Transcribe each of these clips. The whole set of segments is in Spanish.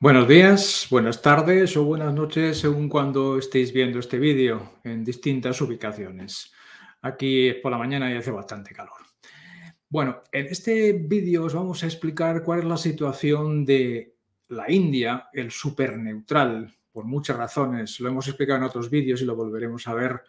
Buenos días, buenas tardes o buenas noches según cuando estéis viendo este vídeo en distintas ubicaciones. Aquí es por la mañana y hace bastante calor. Bueno, en este vídeo os vamos a explicar cuál es la situación de la India, el superneutral, por muchas razones. Lo hemos explicado en otros vídeos y lo volveremos a ver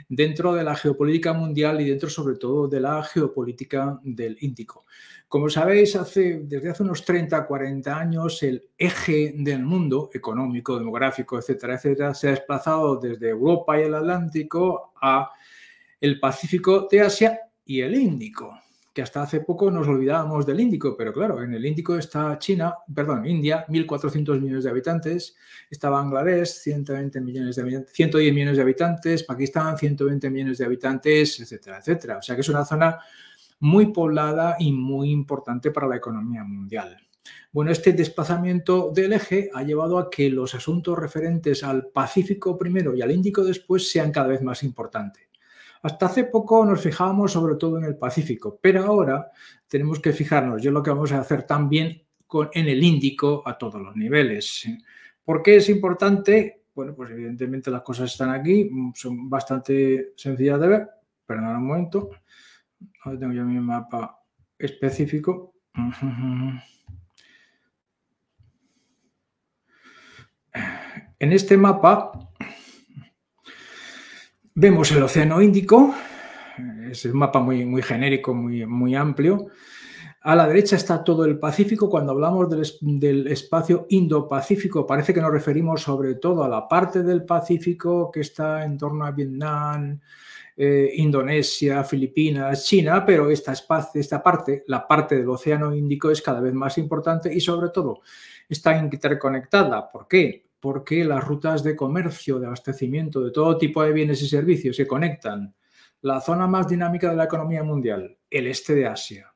dentro de la geopolítica mundial y dentro sobre todo de la geopolítica del Índico. Como sabéis, desde hace unos 30, 40 años el eje del mundo económico, demográfico, etcétera, etcétera, se ha desplazado desde Europa y el Atlántico a el Pacífico de Asia y el Índico, que hasta hace poco nos olvidábamos del Índico, pero claro, en el Índico está India, 1.400 millones de habitantes, está Bangladesh, 120 millones de habitantes, 110 millones de habitantes, Pakistán, 120 millones de habitantes, etcétera, etcétera. O sea que es una zona muy poblada y muy importante para la economía mundial. Bueno, este desplazamiento del eje ha llevado a que los asuntos referentes al Pacífico primero y al Índico después sean cada vez más importantes. Hasta hace poco nos fijábamos sobre todo en el Pacífico, pero ahora tenemos que fijarnos, y es lo que vamos a hacer también en el Índico a todos los niveles. ¿Por qué es importante? Bueno, pues evidentemente las cosas están aquí, son bastante sencillas de ver. Perdón un momento. Ahora tengo yo mi mapa específico. En este mapa vemos el Océano Índico, es un mapa muy genérico, muy amplio. A la derecha está todo el Pacífico. Cuando hablamos del espacio Indo-Pacífico, parece que nos referimos sobre todo a la parte del Pacífico que está en torno a Vietnam, Indonesia, Filipinas, China, pero esta parte, la parte del Océano Índico, es cada vez más importante y sobre todo está interconectada. ¿Por qué? Porque las rutas de comercio, de abastecimiento de todo tipo de bienes y servicios se conectan. La zona más dinámica de la economía mundial, el este de Asia,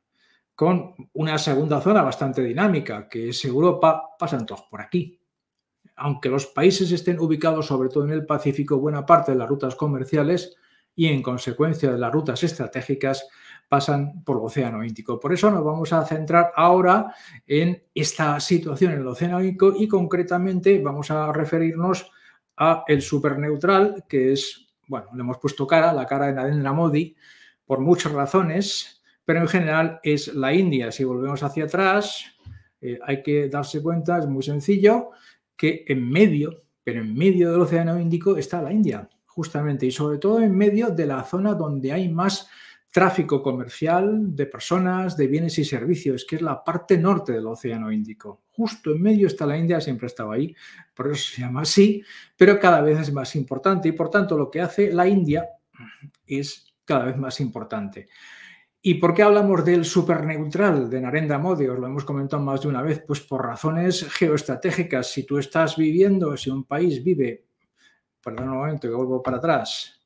con una segunda zona bastante dinámica, que es Europa, pasan todos por aquí. Aunque los países estén ubicados sobre todo en el Pacífico, buena parte de las rutas comerciales y en consecuencia de las rutas estratégicas pasan por el Océano Índico. Por eso nos vamos a centrar ahora en esta situación en el Océano Índico y concretamente vamos a referirnos a el superneutral, que es, bueno, le hemos puesto la cara de Narendra Modi por muchas razones, pero en general es la India. Si volvemos hacia atrás, hay que darse cuenta, es muy sencillo, que en medio del Océano Índico está la India, justamente, y sobre todo en medio de la zona donde hay más tráfico comercial de personas, de bienes y servicios, que es la parte norte del Océano Índico. Justo en medio está la India, siempre estaba ahí, por eso se llama así, pero cada vez es más importante y por tanto lo que hace la India es cada vez más importante. ¿Y por qué hablamos del superneutral de Narendra Modi? Os lo hemos comentado más de una vez, pues por razones geoestratégicas. Si tú estás viviendo, si un país vive, perdón un momento que vuelvo para atrás,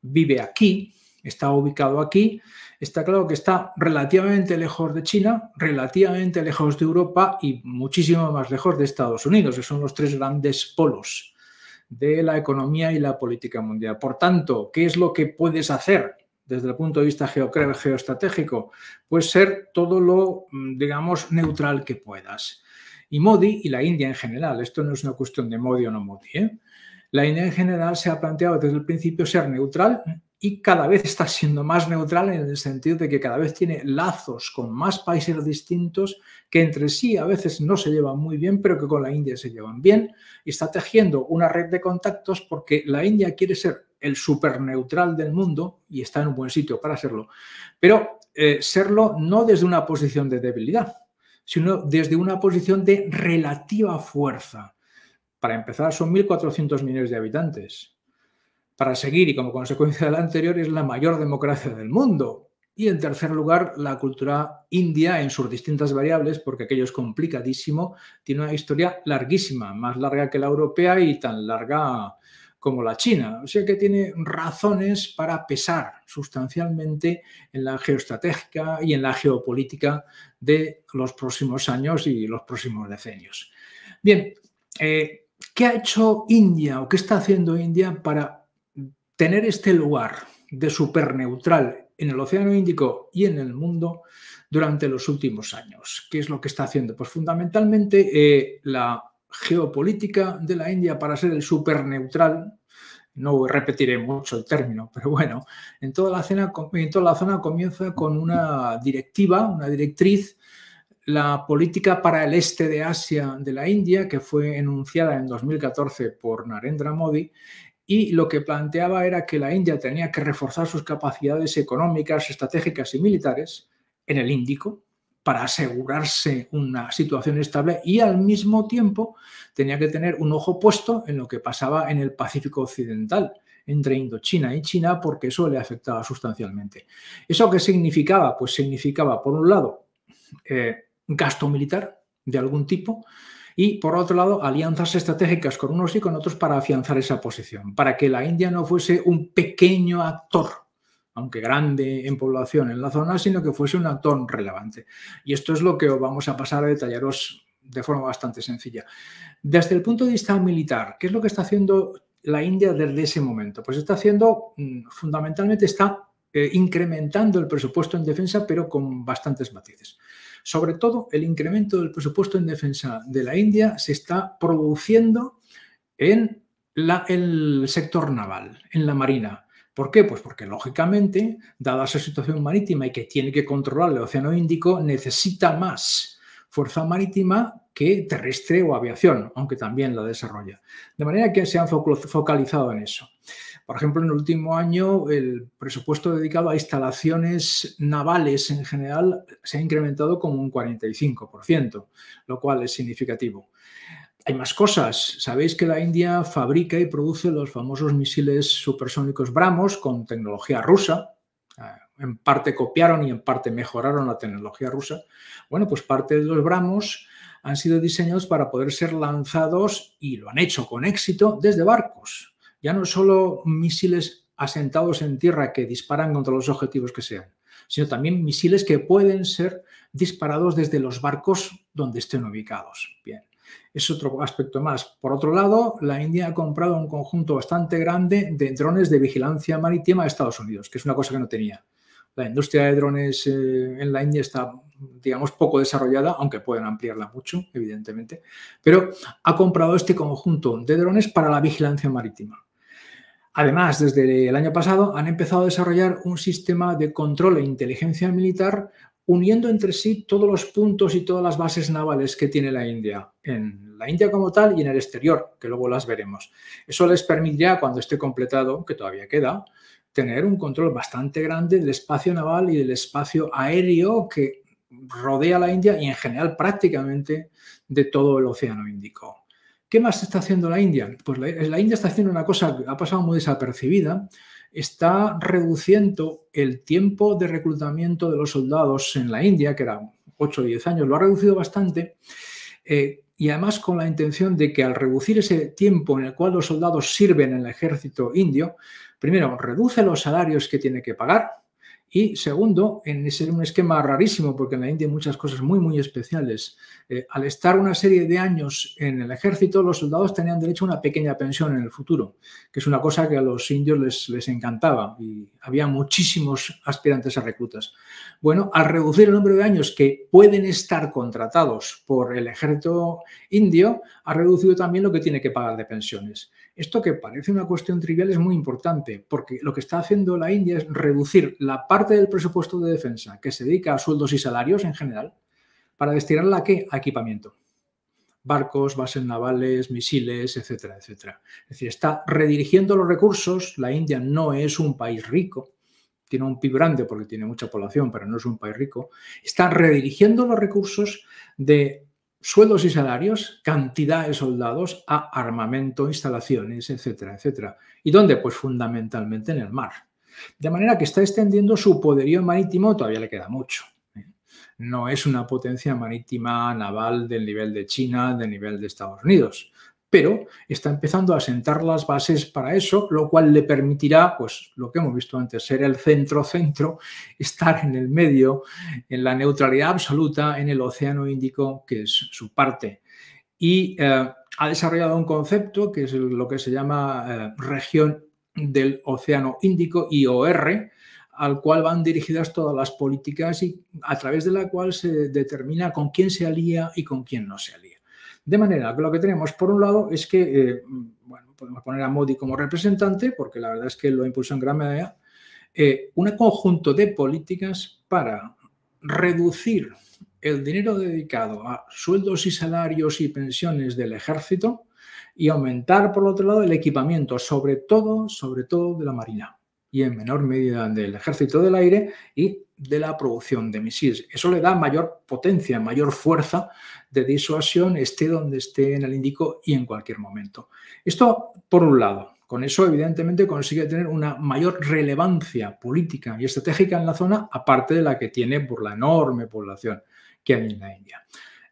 vive aquí, está ubicado aquí, está claro que está relativamente lejos de China, relativamente lejos de Europa y muchísimo más lejos de Estados Unidos, que son los tres grandes polos de la economía y la política mundial. Por tanto, ¿qué es lo que puedes hacer desde el punto de vista geoestratégico? Pues ser todo lo, digamos, neutral que puedas. Y Modi y la India en general, esto no es una cuestión de Modi o no Modi, La India en general se ha planteado desde el principio ser neutral y cada vez está siendo más neutral en el sentido de que cada vez tiene lazos con más países distintos que entre sí a veces no se llevan muy bien, pero que con la India se llevan bien y está tejiendo una red de contactos porque la India quiere ser el superneutral del mundo y está en un buen sitio para serlo, pero serlo no desde una posición de debilidad, sino desde una posición de relativa fuerza. Para empezar, son 1.400 millones de habitantes. Para seguir, y como consecuencia de la anterior, es la mayor democracia del mundo. Y en tercer lugar, la cultura india en sus distintas variables, porque aquello es complicadísimo, tiene una historia larguísima, más larga que la europea y tan larga como la china. O sea que tiene razones para pesar sustancialmente en la geoestratégica y en la geopolítica de los próximos años y los próximos decenios. Bien, ¿qué ha hecho India o qué está haciendo India para tener este lugar de superneutral en el Océano Índico y en el mundo durante los últimos años. ¿Qué es lo que está haciendo? Pues fundamentalmente la geopolítica de la India para ser el superneutral. No repetiré mucho el término, pero bueno, en toda la zona comienza con una directiva, una directriz, la política para el este de Asia de la India, que fue enunciada en 2014 por Narendra Modi, y lo que planteaba era que la India tenía que reforzar sus capacidades económicas, estratégicas y militares en el Índico para asegurarse una situación estable y al mismo tiempo tenía que tener un ojo puesto en lo que pasaba en el Pacífico Occidental, entre Indochina y China, porque eso le afectaba sustancialmente. ¿Eso qué significaba? Pues significaba, por un lado, gasto militar de algún tipo y, por otro lado, alianzas estratégicas con unos y con otros para afianzar esa posición, para que la India no fuese un pequeño actor, aunque grande en población en la zona, sino que fuese un actor relevante. Y esto es lo que vamos a pasar a detallaros de forma bastante sencilla. Desde el punto de vista militar, ¿qué es lo que está haciendo la India desde ese momento? Pues está haciendo, fundamentalmente, está incrementando el presupuesto en defensa, pero con bastantes matices. Sobre todo, el incremento del presupuesto en defensa de la India se está produciendo en el sector naval, en la marina. ¿Por qué? Pues porque, lógicamente, dada esa situación marítima y que tiene que controlar el Océano Índico, necesita más fuerza marítima que terrestre o aviación, aunque también la desarrolla. De manera que se han focalizado en eso. Por ejemplo, en el último año el presupuesto dedicado a instalaciones navales en general se ha incrementado como un 45%, lo cual es significativo. Hay más cosas. Sabéis que la India fabrica y produce los famosos misiles supersónicos BrahMos con tecnología rusa. En parte copiaron y en parte mejoraron la tecnología rusa. Bueno, pues parte de los BrahMos han sido diseñados para poder ser lanzados, y lo han hecho con éxito, desde barcos. Ya no solo misiles asentados en tierra que disparan contra los objetivos que sean, sino también misiles que pueden ser disparados desde los barcos donde estén ubicados. Bien, es otro aspecto más. Por otro lado, la India ha comprado un conjunto bastante grande de drones de vigilancia marítima a Estados Unidos, que es una cosa que no tenía. La industria de drones en la India está, digamos, poco desarrollada, aunque pueden ampliarla mucho, evidentemente, pero ha comprado este conjunto de drones para la vigilancia marítima. Además, desde el año pasado han empezado a desarrollar un sistema de control e inteligencia militar uniendo entre sí todos los puntos y todas las bases navales que tiene la India, en la India como tal y en el exterior, que luego las veremos. Eso les permitirá, cuando esté completado, que todavía queda, tener un control bastante grande del espacio naval y del espacio aéreo que rodea la India y en general prácticamente de todo el Océano Índico. ¿Qué más está haciendo la India? Pues la India está haciendo una cosa que ha pasado muy desapercibida. Está reduciendo el tiempo de reclutamiento de los soldados en la India, que era 8 o 10 años, lo ha reducido bastante, y además con la intención de que al reducir ese tiempo en el cual los soldados sirven en el ejército indio, primero, reduce los salarios que tiene que pagar, y segundo, en un esquema rarísimo, porque en la India hay muchas cosas muy, muy especiales. Al estar una serie de años en el ejército, los soldados tenían derecho a una pequeña pensión en el futuro, que es una cosa que a los indios les encantaba y había muchísimos aspirantes a reclutas. Bueno, al reducir el número de años que pueden estar contratados por el ejército indio, ha reducido también lo que tiene que pagar de pensiones. Esto, que parece una cuestión trivial, es muy importante, porque lo que está haciendo la India es reducir la parte del presupuesto de defensa que se dedica a sueldos y salarios en general, para destinarla ¿a qué? A equipamiento. Barcos, bases navales, misiles, etcétera, etcétera. Es decir, está redirigiendo los recursos. La India no es un país rico, tiene un PIB grande porque tiene mucha población, pero no es un país rico. Está redirigiendo los recursos de sueldos y salarios, cantidad de soldados, a armamento, instalaciones, etcétera, etcétera. ¿Y dónde? Pues fundamentalmente en el mar. De manera que está extendiendo su poderío marítimo, todavía le queda mucho. No es una potencia marítima naval del nivel de China, del nivel de Estados Unidos, pero está empezando a sentar las bases para eso, lo cual le permitirá, pues lo que hemos visto antes, ser el centro-centro, estar en el medio, en la neutralidad absoluta en el Océano Índico, que es su parte. Y ha desarrollado un concepto que es lo que se llama región del Océano Índico, IOR, al cual van dirigidas todas las políticas y a través de la cual se determina con quién se alía y con quién no se alía. De manera que lo que tenemos, por un lado, es que, bueno, podemos poner a Modi como representante, porque la verdad es que lo impulsó en gran medida, un conjunto de políticas para reducir el dinero dedicado a sueldos y salarios y pensiones del ejército y aumentar, por otro lado, el equipamiento, sobre todo de la Marina y en menor medida del ejército del aire y de la producción de misiles. Eso le da mayor potencia, mayor fuerza de disuasión, esté donde esté en el Índico y en cualquier momento. Esto, por un lado. Con eso, evidentemente, consigue tener una mayor relevancia política y estratégica en la zona, aparte de la que tiene por la enorme población que hay en la India.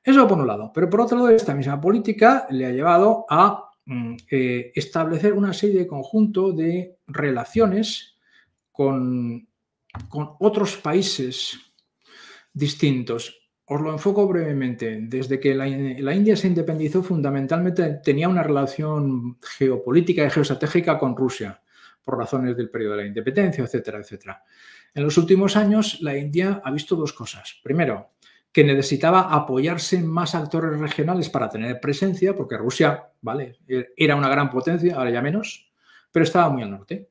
Eso por un lado. Pero por otro lado, esta misma política le ha llevado a establecer una serie de conjunto de relaciones con otros países distintos. Os lo enfoco brevemente. Desde que la India se independizó, fundamentalmente tenía una relación geopolítica y geoestratégica con Rusia, por razones del periodo de la independencia, etcétera, etcétera. En los últimos años, la India ha visto dos cosas. Primero, que necesitaba apoyarse en más actores regionales para tener presencia, porque Rusia, vale, era una gran potencia, ahora ya menos, pero estaba muy al norte.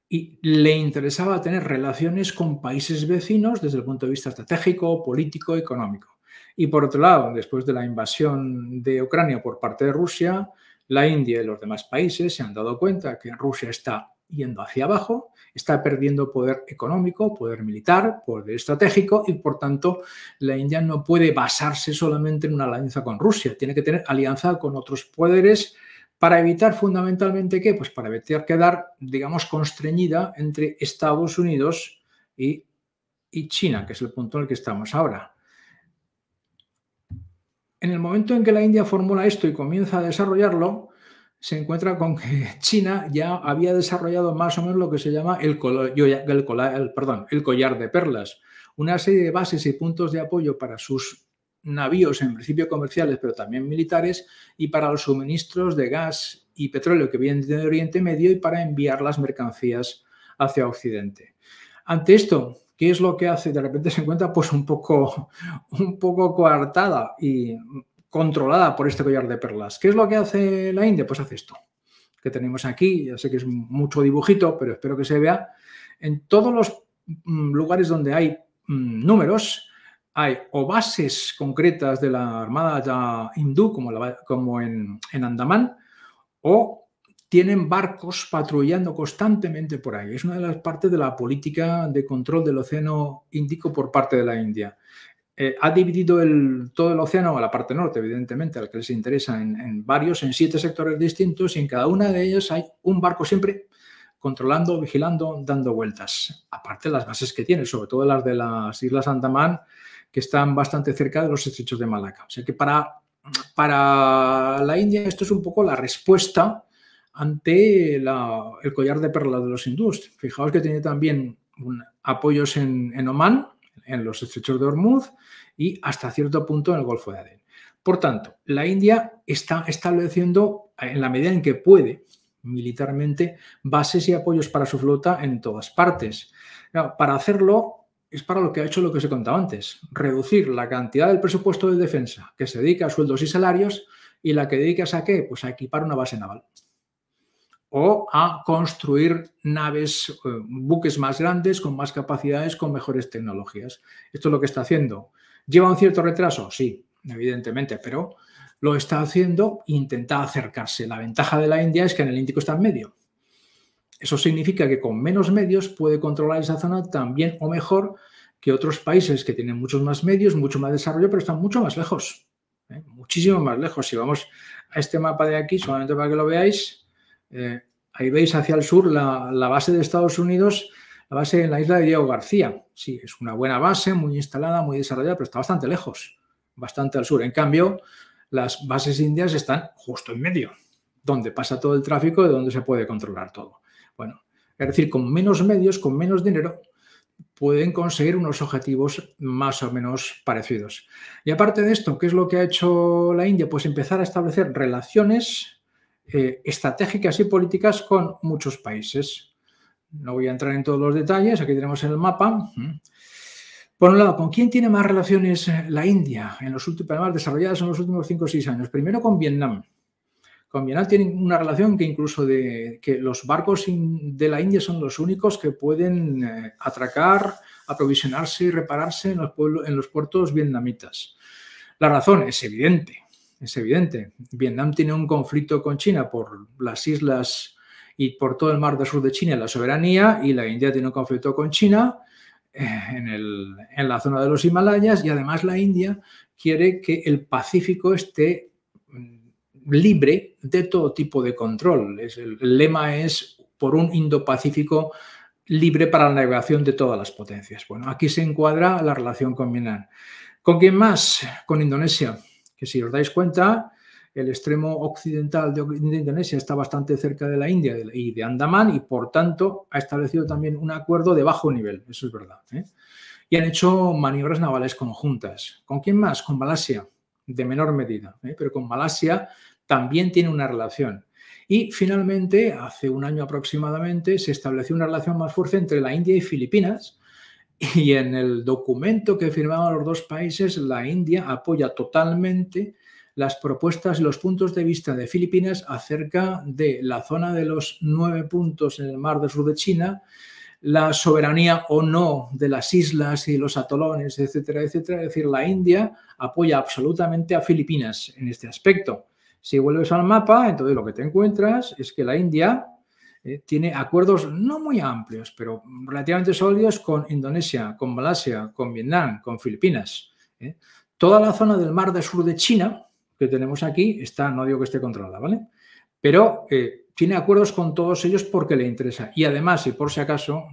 Y le interesaba tener relaciones con países vecinos desde el punto de vista estratégico, político, económico. Y por otro lado, después de la invasión de Ucrania por parte de Rusia, la India y los demás países se han dado cuenta que Rusia está yendo hacia abajo, está perdiendo poder económico, poder militar, poder estratégico y, por tanto, la India no puede basarse solamente en una alianza con Rusia, tiene que tener alianza con otros poderes para evitar fundamentalmente ¿qué? Pues para evitar quedar, digamos, constreñida entre Estados Unidos y China, que es el punto en el que estamos ahora. En el momento en que la India formula esto y comienza a desarrollarlo, se encuentra con que China ya había desarrollado más o menos lo que se llama el collar de perlas, una serie de bases y puntos de apoyo para sus navíos, en principio comerciales, pero también militares, y para los suministros de gas y petróleo que vienen de Oriente Medio y para enviar las mercancías hacia Occidente. Ante esto, ¿qué es lo que hace? De repente se encuentra pues un poco coartada y controlada por este collar de perlas. ¿Qué es lo que hace la India? Pues hace esto, que tenemos aquí. Ya sé que es mucho dibujito, pero espero que se vea. En todos los lugares donde hay números, hay o bases concretas de la Armada hindú, como en Andamán, o tienen barcos patrullando constantemente por ahí. Es una de las partes de la política de control del Océano Índico por parte de la India. Ha dividido todo el océano, a la parte norte, evidentemente, al que les interesa, en 7 sectores distintos, y en cada una de ellas hay un barco siempre controlando, vigilando, dando vueltas. Aparte de las bases que tiene, sobre todo las de las Islas Andamán, que están bastante cerca de los estrechos de Malaca. O sea que para la India esto es un poco la respuesta ante el collar de perlas de los hindúes. Fijaos que tiene también apoyos en Omán, en los estrechos de Hormuz y hasta cierto punto en el Golfo de Adén. Por tanto, la India está estableciendo, en la medida en que puede, militarmente, bases y apoyos para su flota en todas partes. Para hacerlo, es para lo que ha hecho lo que os he contado antes, reducir la cantidad del presupuesto de defensa que se dedica a sueldos y salarios y la que dedicas a ¿qué? Pues a equipar una base naval o a construir naves, buques más grandes, con más capacidades, con mejores tecnologías. Esto es lo que está haciendo. ¿Lleva un cierto retraso? Sí, evidentemente, pero lo está haciendo e intenta acercarse. La ventaja de la India es que en el Índico está en medio. Eso significa que con menos medios puede controlar esa zona también o mejor que otros países que tienen muchos más medios, mucho más desarrollo, pero están mucho más lejos. Muchísimo más lejos. Si vamos a este mapa de aquí, solamente para que lo veáis, ahí veis hacia el sur la base de Estados Unidos, la base en la isla de Diego García. Sí, es una buena base, muy instalada, muy desarrollada, pero está bastante lejos, bastante al sur. En cambio, las bases indias están justo en medio, donde pasa todo el tráfico, de donde se puede controlar todo. Bueno, es decir, con menos medios, con menos dinero, pueden conseguir unos objetivos más o menos parecidos. Y aparte de esto, ¿qué es lo que ha hecho la India? Pues empezar a establecer relaciones estratégicas y políticas con muchos países. No voy a entrar en todos los detalles, aquí tenemos el mapa. Por un lado, ¿con quién tiene más relaciones la India, además desarrolladas en los últimos 5 o 6 años? Primero con Vietnam. Con Vietnam tienen una relación que incluso que los barcos de la India son los únicos que pueden atracar, aprovisionarse y repararse en los puertos vietnamitas. La razón es evidente, es evidente. Vietnam tiene un conflicto con China por las islas y por todo el mar del sur de China, la soberanía, y la India tiene un conflicto con China en la zona de los Himalayas, y además la India quiere que el Pacífico esté libre de todo tipo de control. El lema es por un Indo-Pacífico libre para la navegación de todas las potencias. Bueno, aquí se encuadra la relación con Vietnam. ¿Con quién más? Con Indonesia, que si os dais cuenta, el extremo occidental de Indonesia está bastante cerca de la India y de Andamán, y por tanto ha establecido también un acuerdo de bajo nivel, eso es verdad, ¿eh? Y han hecho maniobras navales conjuntas. ¿Con quién más? Con Malasia, de menor medida, ¿eh? Pero con Malasia también tiene una relación. Y finalmente, hace un año aproximadamente, se estableció una relación más fuerte entre la India y Filipinas, y en el documento que firmaban los dos países, la India apoya totalmente las propuestas y los puntos de vista de Filipinas acerca de la zona de los 9 puntos en el mar del sur de China, la soberanía o no de las islas y los atolones, etcétera, etcétera. Es decir, la India apoya absolutamente a Filipinas en este aspecto. Si vuelves al mapa, entonces lo que te encuentras es que la India tiene acuerdos no muy amplios, pero relativamente sólidos con Indonesia, con Malasia, con Vietnam, con Filipinas. Toda la zona del mar del sur de China que tenemos aquí está, no digo que esté controlada, ¿vale? Pero tiene acuerdos con todos ellos porque le interesa. Y además, y por si acaso,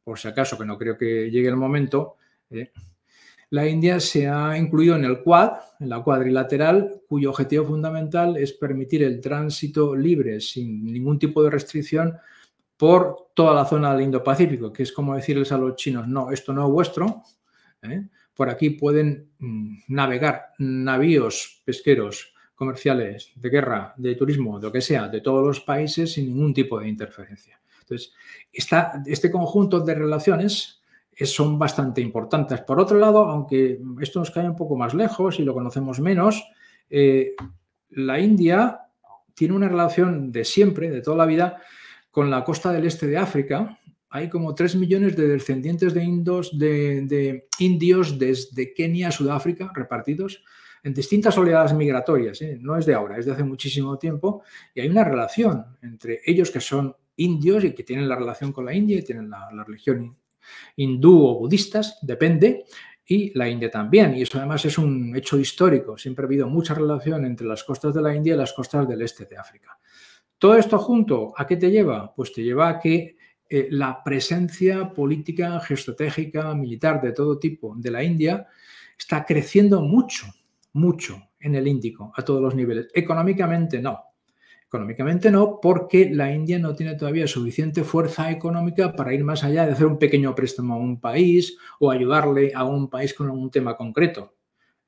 que no creo que llegue el momento, la India se ha incluido en el Quad, en la cuadrilateral, cuyo objetivo fundamental es permitir el tránsito libre, sin ningún tipo de restricción, por toda la zona del Indo-Pacífico, que es como decirles a los chinos, no, esto no es vuestro, por aquí pueden navegar navíos pesqueros, comerciales, de guerra, de turismo, de lo que sea, de todos los países sin ningún tipo de interferencia. Entonces, este conjunto de relaciones son bastante importantes. Por otro lado, aunque esto nos cae un poco más lejos y lo conocemos menos, la India tiene una relación de siempre, de toda la vida, con la costa del este de África. Hay como 3 millones de descendientes de indios desde Kenia a Sudáfrica repartidos en distintas oleadas migratorias, no es de ahora, es de hace muchísimo tiempo, y hay una relación entre ellos que son indios y que tienen la relación con la India y tienen la religión hindú o budistas, depende, y la India también, y eso además es un hecho histórico, siempre ha habido mucha relación entre las costas de la India y las costas del este de África. Todo esto junto, ¿a qué te lleva? Pues te lleva a que la presencia política, geoestratégica, militar de todo tipo de la India está creciendo mucho en el Índico, a todos los niveles. Económicamente no. Económicamente no, porque la India no tiene todavía suficiente fuerza económica para ir más allá de hacer un pequeño préstamo a un país o ayudarle a un país con un tema concreto.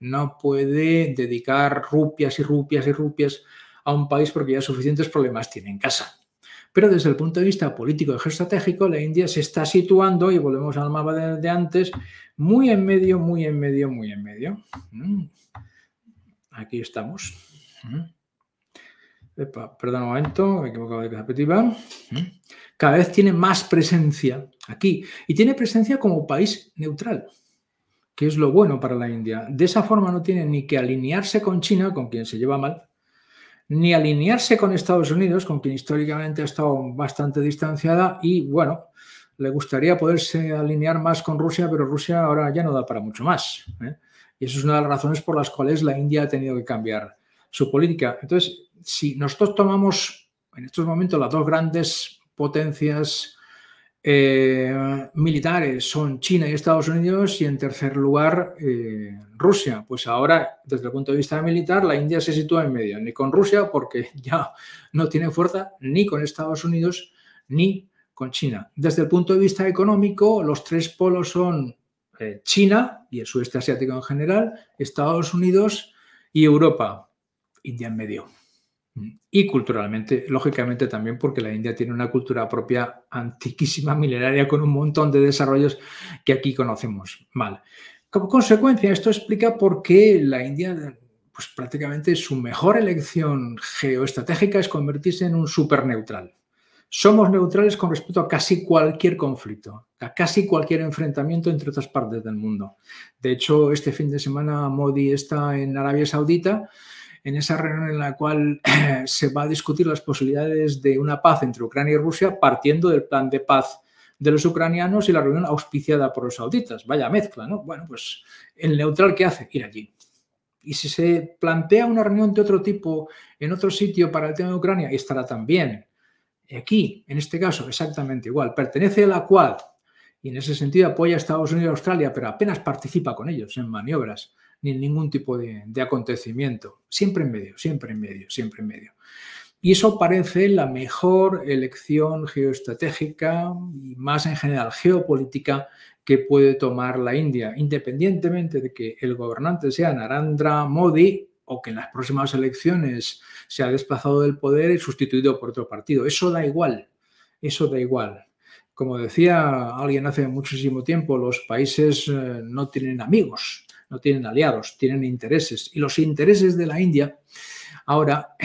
No puede dedicar rupias y rupias y rupias a un país porque ya suficientes problemas tiene en casa. Pero desde el punto de vista político y geoestratégico, la India se está situando, y volvemos al mapa de antes, muy en medio, muy en medio, muy en medio. Aquí estamos. Perdón un momento, me he equivocado de perspectiva. Cada vez tiene más presencia aquí, y tiene presencia como país neutral, que es lo bueno para la India. De esa forma no tiene ni que alinearse con China, con quien se lleva mal, ni alinearse con Estados Unidos, con quien históricamente ha estado bastante distanciada, y bueno, le gustaría poderse alinear más con Rusia, pero Rusia ahora ya no da para mucho más. Y eso es una de las razones por las cuales la India ha tenido que cambiar su política. Entonces, si nosotros tomamos en estos momentos las dos grandes potencias militares son China y Estados Unidos, y en tercer lugar Rusia, pues ahora desde el punto de vista militar la India se sitúa en medio, ni con Rusia porque ya no tiene fuerza, ni con Estados Unidos, ni con China. Desde el punto de vista económico, los tres polos son China y el sudeste asiático en general, Estados Unidos y Europa. India en medio. Y culturalmente, lógicamente también porque la India tiene una cultura propia antiquísima, milenaria, con un montón de desarrollos que aquí conocemos mal. Como consecuencia, esto explica por qué la India, pues prácticamente su mejor elección geoestratégica es convertirse en un superneutral. Somos neutrales con respecto a casi cualquier conflicto, a casi cualquier enfrentamiento entre otras partes del mundo. De hecho, este fin de semana Modi está en Arabia Saudita, en esa reunión en la cual se va a discutir las posibilidades de una paz entre Ucrania y Rusia, partiendo del plan de paz de los ucranianos y la reunión auspiciada por los sauditas. Vaya mezcla, ¿no? Bueno, pues el neutral, ¿qué hace? Ir allí. Y si se plantea una reunión de otro tipo en otro sitio para el tema de Ucrania, estará también. Aquí, en este caso, exactamente igual. Pertenece a la Quad y en ese sentido apoya a Estados Unidos y Australia, pero apenas participa con ellos en maniobras ni en ningún tipo de acontecimiento. Siempre en medio, siempre en medio, siempre en medio. Y eso parece la mejor elección geoestratégica y más en general geopolítica que puede tomar la India, independientemente de que el gobernante sea Narendra Modi o que en las próximas elecciones se ha desplazado del poder y sustituido por otro partido. Eso da igual, eso da igual. Como decía alguien hace muchísimo tiempo, los países no tienen amigos, no tienen aliados, tienen intereses. Y los intereses de la India ahora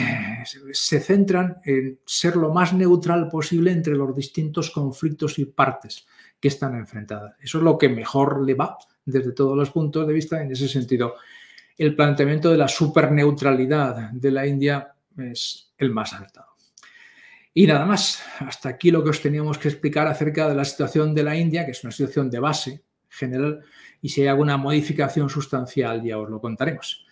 se centran en ser lo más neutral posible entre los distintos conflictos y partes que están enfrentadas. Eso es lo que mejor le va desde todos los puntos de vista. En ese sentido, el planteamiento de la superneutralidad de la India es el más acertado. Y nada más, hasta aquí lo que os teníamos que explicar acerca de la situación de la India, que es una situación de base general, y si hay alguna modificación sustancial ya os lo contaremos.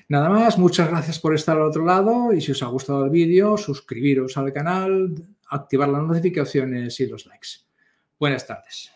Nada más, muchas gracias por estar al otro lado y si os ha gustado el vídeo, suscribiros al canal, activar las notificaciones y los likes. Buenas tardes.